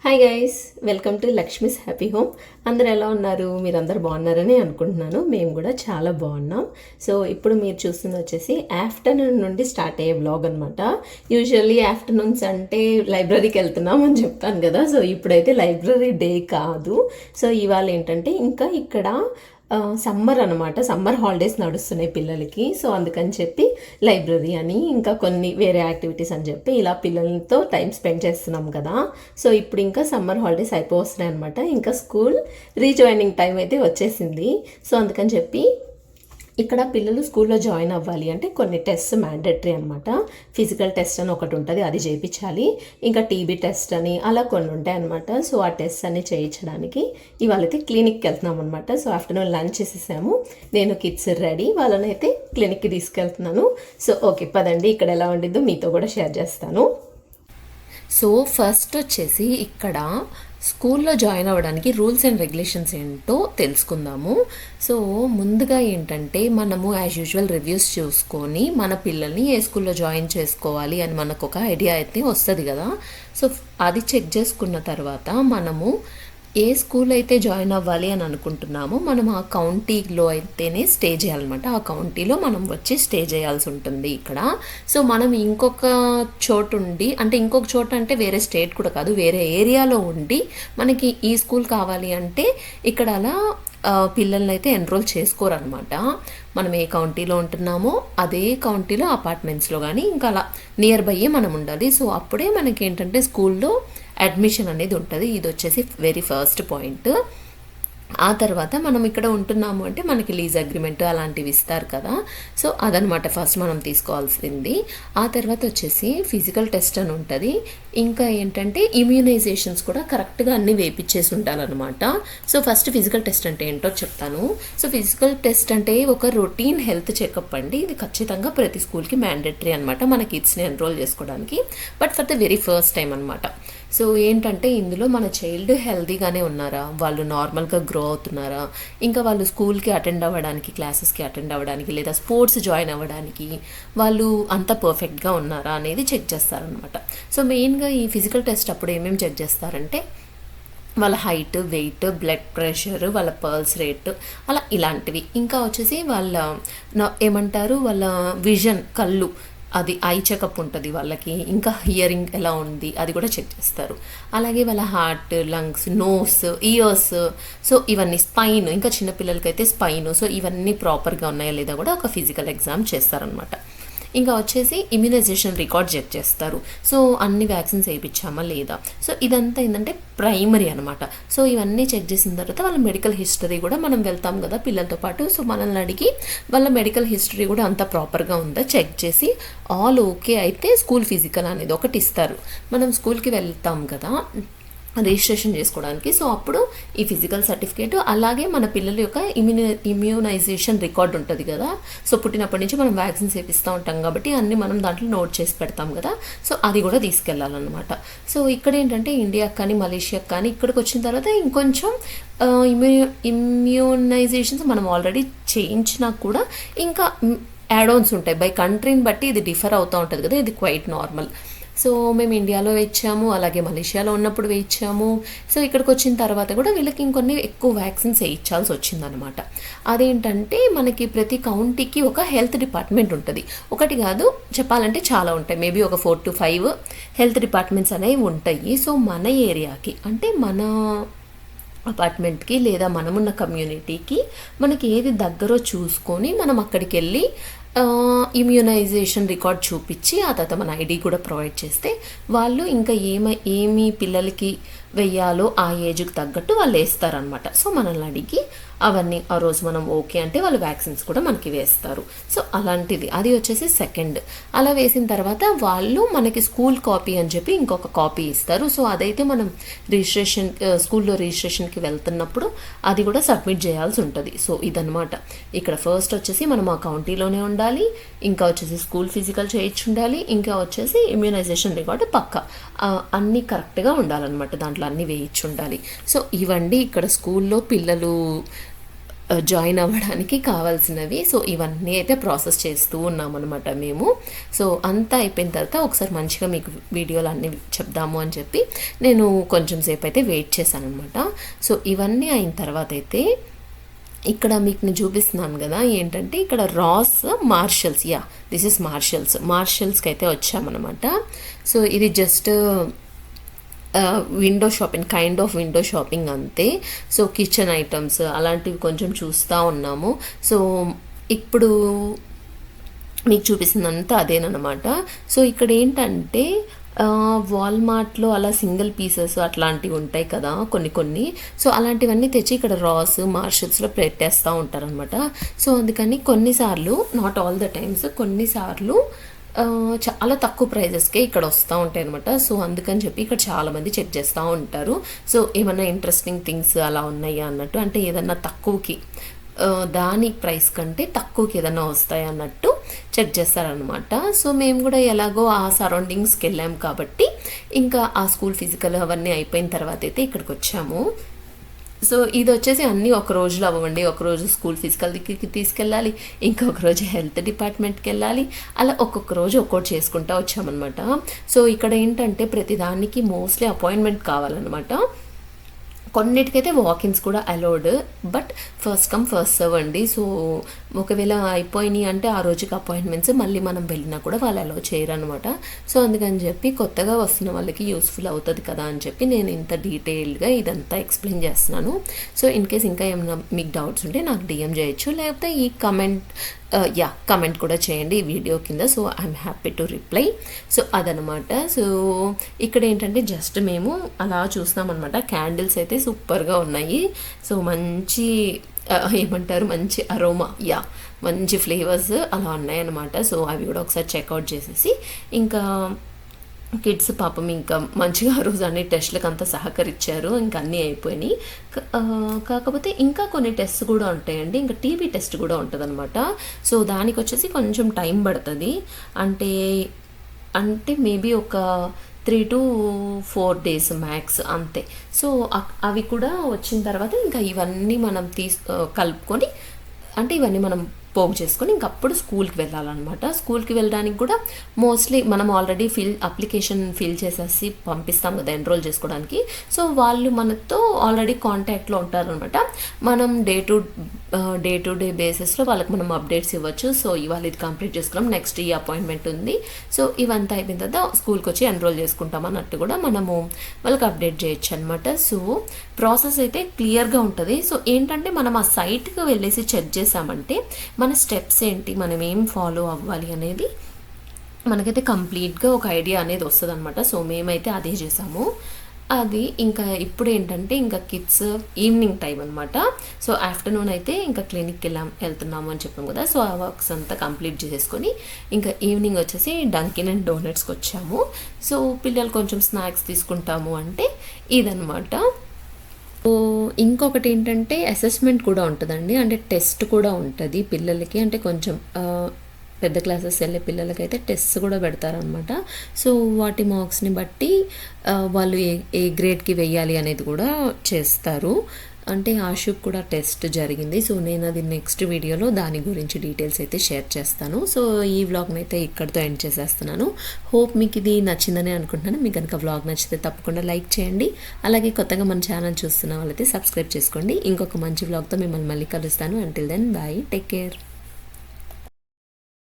Hi guys, welcome to Lakshmi's happy home. అందరు ఎలా ఉన్నారు? మీరందరూ బాగున్నారని అనుకుంటున్నాను. మేము కూడా చాలా బాగున్నాం. సో ఇప్పుడు మీరు చూస్తుంది వచ్చేసి ఆఫ్టర్నూన్ నుండి స్టార్ట్ అయ్యే బ్లాగ్ అనమాట. యూజువల్లీ ఆఫ్టర్నూన్స్ అంటే లైబ్రరీకి వెళ్తున్నాం అని చెప్తాను కదా. సో ఇప్పుడైతే లైబ్రరీ డే కాదు. సో ఇవాళ ఏంటంటే ఇంకా ఇక్కడ సమ్మర్ అనమాట, సమ్మర్ హాలిడేస్ నడుస్తున్నాయి పిల్లలకి. సో అందుకని చెప్పి లైబ్రరీ అని ఇంకా కొన్ని వేరే యాక్టివిటీస్ అని చెప్పి ఇలా పిల్లలతో టైం స్పెండ్ చేస్తున్నాం కదా. సో ఇప్పుడు ఇంకా సమ్మర్ హాలిడేస్ అయిపోతున్నాయి అనమాట. ఇంకా స్కూల్ రీజాయినింగ్ టైం అయితే వచ్చేసింది. సో అందుకని చెప్పి ఇక్కడ పిల్లలు స్కూల్లో జాయిన్ అవ్వాలి అంటే కొన్ని టెస్ట్ మ్యాండేటరీ అనమాట. ఫిజికల్ టెస్ట్ అని ఒకటి ఉంటుంది, అది చేయించాలి. ఇంకా టీబీ టెస్ట్ అని అలా కొన్ని ఉంటాయి అనమాట. సో ఆ టెస్ట్ అన్ని చేయించడానికి ఇవాళైతే క్లినిక్కి వెళ్తున్నాం అనమాట. సో ఆఫ్టర్నూన్ లంచ్ చేసేసాము. నేను కిడ్స్ రెడీ, వాళ్ళనైతే క్లినిక్కి తీసుకెళ్తున్నాను. సో ఓకే పదండి, ఇక్కడ ఎలా ఉండిద్దో మీతో కూడా షేర్ చేస్తాను. సో ఫస్ట్ వచ్చేసి ఇక్కడ స్కూల్లో జాయిన్ అవ్వడానికి రూల్స్ అండ్ రెగ్యులేషన్స్ ఏంటో తెలుసుకుందాము. సో ముందుగా ఏంటంటే మనము యాజ్ యూజువల్ రివ్యూస్ చూసుకొని మన పిల్లల్ని ఏ స్కూల్లో జాయిన్ చేసుకోవాలి అని మనకు ఒక ఐడియా అయితే వస్తుంది కదా. సో అది చెక్ చేసుకున్న తర్వాత మనము ఏ స్కూల్ అయితే జాయిన్ అవ్వాలి అని అనుకుంటున్నామో మనం ఆ కౌంటీలో అయితేనే స్టే చేయాలన్నమాట. ఆ కౌంటీలో మనం వచ్చి స్టే చేయాల్సి ఉంటుంది ఇక్కడ. సో మనం ఇంకొక చోటు ఉండి, అంటే ఇంకొక చోటు అంటే వేరే స్టేట్ కూడా కాదు, వేరే ఏరియాలో ఉండి మనకి ఈ స్కూల్ కావాలి అంటే ఇక్కడ అలా పిల్లల్ని అయితే ఎన్రోల్ చేసుకోరనమాట. మనం ఏ కౌంటీలో ఉంటున్నామో అదే కౌంటీలో అపార్ట్మెంట్స్లో కానీ ఇంకా అలా నియర్ బైయే మనం ఉండాలి. సో అప్పుడే మనకి ఏంటంటే స్కూల్లో అడ్మిషన్ అనేది ఉంటుంది. ఇది వచ్చేసి వెరీ ఫస్ట్ పాయింట్. ఆ తర్వాత మనం ఇక్కడ ఉంటున్నాము అంటే మనకి లీజ్ అగ్రిమెంట్ అలాంటివి ఇస్తారు కదా. సో అదనమాట ఫస్ట్ మనం తీసుకోవాల్సింది. ఆ తర్వాత వచ్చేసి ఫిజికల్ టెస్ట్ అని ఉంటుంది. ఇంకా ఏంటంటే ఇమ్యూనైజేషన్స్ కూడా కరెక్ట్గా అన్నీ వేపించేసి ఉండాలన్నమాట. సో ఫస్ట్ ఫిజికల్ టెస్ట్ అంటే ఏంటో చెప్తాను. సో ఫిజికల్ టెస్ట్ అంటే ఒక రొటీన్ హెల్త్ చెకప్ అండి. ఇది ఖచ్చితంగా ప్రతి స్కూల్కి మ్యాండేటరీ అనమాట మన కిడ్స్ని ఎన్రోల్ చేసుకోవడానికి, but for the very first time అనమాట. సో ఏంటంటే ఇందులో మన చైల్డ్ హెల్తీగానే ఉన్నారా, వాళ్ళు నార్మల్గా గ్రో అవుతున్నారా, ఇంకా వాళ్ళు స్కూల్కి అటెండ్ అవ్వడానికి, క్లాసెస్కి అటెండ్ అవ్వడానికి లేదా స్పోర్ట్స్ జాయిన్ అవ్వడానికి వాళ్ళు అంత పర్ఫెక్ట్గా ఉన్నారా అనేది చెక్ చేస్తారనమాట. సో మెయిన్గా ఈ ఫిజికల్ టెస్ట్ అప్పుడు ఏమేమి చెక్ చేస్తారంటే వాళ్ళ హైట్, వెయిట్, బ్లడ్ ప్రెషర్, వాళ్ళ పల్స్ రేట్ అలా ఇలాంటివి. ఇంకా వచ్చేసి వాళ్ళ ఏమంటారు వాళ్ళ విజన్, కళ్ళు, అది ఐ చెకప్ ఉంటుంది వాళ్ళకి. ఇంకా హియరింగ్ ఎలా ఉంది అది కూడా చెక్ చేస్తారు. అలాగే వాళ్ళ heart, lungs, nose, ears, so ఇవన్నీ స్పైన్, ఇంకా చిన్నపిల్లలకైతే స్పైన్, సో ఇవన్నీ ప్రాపర్గా ఉన్నాయా లేదా కూడా ఒక ఫిజికల్ ఎగ్జామ్ చేస్తారనమాట. ఇంకా వచ్చేసి ఇమ్యునైజేషన్ రికార్డ్ చెక్ చేస్తారు. సో అన్ని వ్యాక్సిన్స్ వేయించామా లేదా. సో ఇదంతా ఏంటంటే ప్రైమరీ అనమాట. సో ఇవన్నీ చెక్ చేసిన తర్వాత వాళ్ళ మెడికల్ హిస్టరీ కూడా మనం వెళ్తాం కదా పిల్లలతో పాటు. సో మనల్ని అడిగి వాళ్ళ మెడికల్ హిస్టరీ కూడా అంతా ప్రాపర్గా ఉందా చెక్ చేసి ఆల్ ఓకే అయితే స్కూల్ ఫిజికల్ అనేది ఒకటి ఇస్తారు. మనం స్కూల్కి వెళ్తాం కదా రిజిస్ట్రేషన్ చేసుకోవడానికి. సో అప్పుడు ఈ ఫిజికల్ సర్టిఫికేట్, అలాగే మన పిల్లల యొక్క ఇమ్యూనైజేషన్ రికార్డ్ ఉంటుంది కదా. సో పుట్టినప్పటి నుంచి మనం వ్యాక్సిన్స్ వేపిస్తూ ఉంటాం కాబట్టి అన్నీ మనం దాంట్లో నోట్ చేసి పెడతాం కదా. సో అది కూడా తీసుకెళ్ళాలన్నమాట. సో ఇక్కడ ఏంటంటే ఇండియాకి కానీ మలేషియాకి కానీ ఇక్కడికి వచ్చిన తర్వాత ఇంకొంచెం ఇమ్యూనైజేషన్స్ మనం ఆల్రెడీ చేయించినా కూడా ఇంకా యాడ్ ఆన్స్ ఉంటాయి. బై కంట్రీని బట్టి ఇది డిఫర్ అవుతూ ఉంటుంది కదా, ఇది క్వైట్ నార్మల్. సో మేము ఇండియాలో వేయించాము, అలాగే మలేషియాలో ఉన్నప్పుడు వేయించాము. సో ఇక్కడికి వచ్చిన తర్వాత కూడా వీళ్ళకి ఇంకొన్ని ఎక్కువ వ్యాక్సిన్స్ వేయించాల్సి వచ్చిందనమాట. అదేంటంటే మనకి ప్రతి కౌంటీకి ఒక హెల్త్ డిపార్ట్మెంట్ ఉంటుంది. ఒకటి కాదు చెప్పాలంటే చాలా ఉంటాయి, మేబీ ఒక 4 to 5 హెల్త్ డిపార్ట్మెంట్స్ అనేవి ఉంటాయి. సో మన ఏరియాకి అంటే మన అపార్ట్మెంట్కి లేదా మనమున్న కమ్యూనిటీకి మనకి ఏది దగ్గరో చూసుకొని మనం అక్కడికి వెళ్ళి ఇమ్యూనైజేషన్ రికార్డ్ చూపించి ఆ తర్వాత మన ఐడి కూడా ప్రొవైడ్ చేస్తే వాళ్ళు ఇంకా ఏమి పిల్లలకి వెయ్యాలో ఆ ఏజ్కి తగ్గట్టు వాళ్ళు వేస్తారనమాట. సో మనల్ని అడిగి అవన్నీ ఆ రోజు మనం ఓకే అంటే వాళ్ళు వ్యాక్సిన్స్ కూడా మనకి వేస్తారు. సో అలాంటిది అది వచ్చేసి సెకండ్. అలా వేసిన తర్వాత వాళ్ళు మనకి స్కూల్ కాపీ అని చెప్పి ఇంకొక కాపీ ఇస్తారు. సో అదైతే మనం స్కూల్లో రిజిస్ట్రేషన్కి వెళ్తున్నప్పుడు అది కూడా సబ్మిట్ చేయాల్సి ఉంటుంది. సో ఇదనమాట ఇక్కడ ఫస్ట్ వచ్చేసి మనం ఆ కౌంటీలోనే ఉండాలి, ఇంకా వచ్చేసి స్కూల్ ఫిజికల్ చేయించి ఉండాలి, ఇంకా వచ్చేసి ఇమ్యూనైజేషన్ రికార్డు పక్క అన్నీ కరెక్ట్గా ఉండాలన్నమాట, దాంట్లో అన్నీ వేయించి ఉండాలి. సో ఇవండి ఇక్కడ స్కూల్లో పిల్లలు జాయిన్ అవ్వడానికి కావాల్సినవి. సో ఇవన్నీ అయితే ప్రాసెస్ చేస్తూ ఉన్నామన్నమాట మేము. సో అంతా అయిపోయిన తర్వాత ఒకసారి మంచిగా మీకు వీడియోలు అన్నీ చెప్దాము అని చెప్పి నేను కొంచెం సేపు అయితే వెయిట్ చేశాను అనమాట. సో ఇవన్నీ అయిన తర్వాత అయితే ఇక్కడ మీకు నేను చూపిస్తున్నాను కదా, ఏంటంటే ఇక్కడ రాస్ మార్షల్స్, దిస్ ఇస్ మార్షల్స్కి అయితే వచ్చామన్నమాట. సో ఇది just window shopping, kind of window shopping అంతే. సో కిచెన్ ఐటమ్స్ అలాంటివి కొంచెం చూస్తూ ఉన్నాము. సో ఇప్పుడు మీకు చూపిస్తుందంతా అదేనమాట. సో ఇక్కడ ఏంటంటే వాల్మార్ట్లో అలా సింగిల్ పీసెస్ అట్లాంటివి ఉంటాయి కదా కొన్ని. సో అలాంటివన్నీ తెచ్చి ఇక్కడ రాస్ మార్షల్స్లో పెట్టేస్తూ ఉంటారనమాట. సో అందుకని కొన్నిసార్లు, నాట్ ఆల్ ద టైమ్స్, కొన్నిసార్లు చాలా తక్కువ ప్రైజెస్కే ఇక్కడ వస్తూ ఉంటాయి అనమాట. సో అందుకని చెప్పి ఇక్కడ చాలామంది చెక్ చేస్తూ ఉంటారు. సో ఏమన్నా ఇంట్రెస్టింగ్ థింగ్స్ అలా ఉన్నాయా అన్నట్టు, అంటే ఏదన్నా తక్కువకి దాని ప్రైస్ కంటే తక్కువకి ఏదైనా వస్తాయి అన్నట్టు చెక్ చేస్తారనమాట. సో మేము కూడా ఎలాగో ఆ సరౌండింగ్స్కి వెళ్ళాము కాబట్టి ఇంకా ఆ స్కూల్ ఫిజికల్ అవన్నీ అయిపోయిన తర్వాత అయితే ఇక్కడికి వచ్చాము. సో ఇది వచ్చేసి అన్నీ ఒక రోజులో అవ్వండి. ఒకరోజు స్కూల్ ఫిజికల్ దగ్గరికి తీసుకెళ్ళాలి, ఇంకొక రోజు హెల్త్ డిపార్ట్మెంట్కి వెళ్ళాలి, అలా ఒక్కొక్క రోజు ఒక్కొక్కటి చేసుకుంటూ వచ్చామన్నమాట. సో ఇక్కడ ఏంటంటే ప్రతిదానికి మోస్ట్లీ అపాయింట్మెంట్ కావాలన్నమాట. కొన్నిటికైతే వాకిన్స్ కూడా allowed, but first come first serve అండి. సో ఒకవేళ అయిపోయినాయి అంటే ఆ రోజుకి అపాయింట్మెంట్స్ మళ్ళీ మనం వెళ్ళినా కూడా వాళ్ళు అలౌ చేయరు అనమాట. సో అందుకని చెప్పి కొత్తగా వస్తున్న వాళ్ళకి యూస్ఫుల్ అవుతుంది కదా అని చెప్పి నేను ఇంత డీటెయిల్డ్గా ఇదంతా ఎక్స్ప్లెయిన్ చేస్తున్నాను. సో ఇన్ కేస్ ఇంకా ఏమైనా మీకు డౌట్స్ ఉంటే నాకు డిఎం చేయొచ్చు, లేకపోతే ఈ కమెంట్ కూడా చేయండి ఈ వీడియో కింద. So I'm happy to reply. So అదనమాట. సో ఇక్కడ ఏంటంటే జస్ట్ మేము అలా చూస్తాం అనమాట. క్యాండిల్స్ అయితే సూపర్గా ఉన్నాయి. సో మంచి ఏమంటారు, మంచి అరోమా, మంచి ఫ్లేవర్స్ అలా ఉన్నాయన్నమాట. సో అవి కూడా ఒకసారి చెక్అవుట్ చేసేసి ఇంకా కిడ్స్ పాపం ఇంకా మంచిగా ఆ రోజు అన్ని టెస్ట్లకు అంతా సహకరించారు. ఇంకా అన్నీ అయిపోయినాయి. కాకపోతే ఇంకా కొన్ని టెస్ట్ కూడా ఉంటాయండి. ఇంకా టీబీ టెస్ట్ కూడా ఉంటుంది అనమాట. సో దానికి వచ్చేసి కొంచెం టైం పడుతుంది. అంటే మేబీ ఒక 3 to 4 days మ్యాక్స్ అంతే. సో అవి కూడా వచ్చిన తర్వాత ఇంకా ఇవన్నీ మనం కలుపుకొని, అంటే ఇవన్నీ మనం పోగు చేసుకొని ఇంకప్పుడు స్కూల్కి వెళ్ళాలన్నమాట. స్కూల్కి వెళ్ళడానికి కూడా మోస్ట్లీ మనం ఆల్రెడీ అప్లికేషన్ ఫిల్ చేసేసి పంపిస్తాం కదా ఎన్రోల్ చేసుకోవడానికి. సో వాళ్ళు మనతో ఆల్రెడీ కాంటాక్ట్లో ఉంటారనమాట. మనం డే టు డే బేసిస్లో వాళ్ళకి మనం అప్డేట్స్ ఇవ్వచ్చు. సో ఇవాళ ఇది కంప్లీట్ చేసుకున్నాం, నెక్స్ట్ ఈ అపాయింట్మెంట్ ఉంది, సో ఇవంతా అయిపోయిన తర్వాత స్కూల్కి వచ్చి ఎన్రోల్ చేసుకుంటాం అన్నట్టు కూడా మనము వాళ్ళకి అప్డేట్ చేయొచ్చు అనమాట. సో ప్రాసెస్ అయితే క్లియర్గా ఉంటుంది. సో ఏంటంటే మనం ఆ సైట్కి వెళ్ళేసి చెక్ చేసామంటే మన స్టెప్స్ ఏంటి, మనం ఏం ఫాలో అవ్వాలి అనేది మనకైతే కంప్లీట్గా ఒక ఐడియా అనేది వస్తుంది అనమాట. సో మేమైతే అదే చేసాము. అది ఇంకా ఇప్పుడు ఏంటంటే ఇంకా కిడ్స్ ఈవినింగ్ టైం అనమాట. సో ఆఫ్టర్నూన్ అయితే ఇంకా క్లినిక్కి వెళ్తున్నాము అని చెప్పాము కదా. సో ఆ వర్క్స్ అంతా కంప్లీట్ చేసేసుకొని ఇంకా ఈవినింగ్ వచ్చేసి డంకిన్ అండ్ డోనట్స్కి వచ్చాము. సో పిల్లలు కొంచెం స్నాక్స్ తీసుకుంటాము అంటే ఇదనమాట. సో ఇంకొకటి ఏంటంటే అసెస్మెంట్ కూడా ఉంటుందండి, అంటే టెస్ట్ కూడా ఉంటుంది పిల్లలకి. అంటే కొంచెం పెద్ద క్లాసెస్ వెళ్ళే పిల్లలకైతే టెస్ట్ కూడా పెడతారనమాట. సో వాటి మార్క్స్ని బట్టి వాళ్ళు ఏ గ్రేడ్కి వెయ్యాలి అనేది కూడా చేస్తారు. అంటే ఆశుక్ కూడా టెస్ట్ జరిగింది. సో నేను అది నెక్స్ట్ వీడియోలో దాని గురించి డీటెయిల్స్ అయితే షేర్ చేస్తాను. సో ఈ వ్లాగ్ని అయితే ఇక్కడితో ఎండ్ చేసేస్తున్నాను. హోప్ మీకు ఇది నచ్చిందని అనుకుంటున్నాను. మీకు కనుక వ్లాగ్ నచ్చితే తప్పకుండా లైక్ చేయండి. అలాగే కొత్తగా మన ఛానల్ చూస్తున్న వాళ్ళైతే సబ్స్క్రైబ్ చేసుకోండి. ఇంకొక మంచి వ్లాగ్తో మిమ్మల్ని మళ్ళీ కలుస్తాను. Until then bye, take care.